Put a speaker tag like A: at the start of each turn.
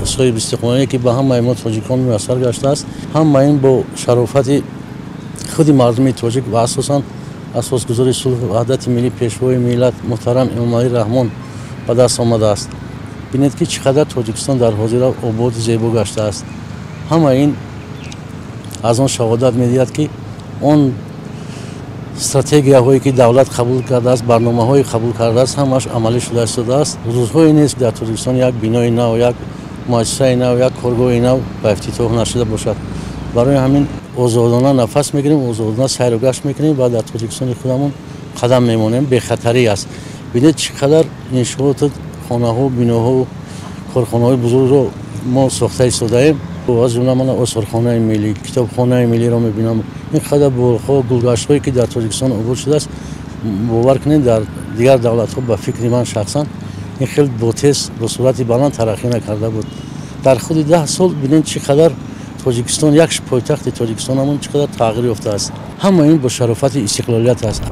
A: صاحب استقلالی که به همه ما تاجیکان میسر گشته است. همه این با شرافت خود مردم تاجیک و اساساً اساسگذار صلح و وحدت ملی پیشوای ملت محترم امام علی رحمان به دست آمده است. ببینید که چقدر تاجیکستان در حاضر آباد زیبا گشته است. همه این از آن شهادت می‌دهد که آن استراتژی‌هایی که دولت قبول کرده است، برنامه‌های قبول کرده است، همش عملی شده است. روزهای نیست در تاجیکستان یک بنای نو، یک مؤسسه نو، یک کارگاه نو به افتتاح نشده باشد. برای همین آزادانه نفس می‌گیریم، آزادانه سیر و گشت می‌کنیم و در تاجیکستان خودمون قدم می‌مانیم. بی خطری است. ببینید چقدر انشاءات خانه‌ها، بناها، کارخانه‌های بزرگ رو ما ساخته ایستاده‌ایم. از جمله من آثارخانه ملی، کتابخانه ملی را می‌بینم. این قدر باغ‌ها، گلگشت‌هایی که در تاجیکستان آباد شده است، باور کنید در دیگر دولت‌ها به فکر من شخصاً این خیلی با تیز به صورت بلند ترقی نکرده بود. در خود 10 سال ببینید چقدر تاجیکستان یک پایتخت تاجیکستان همون چقدر تغییر یافته است. همه این با شرافت استقلالیت است.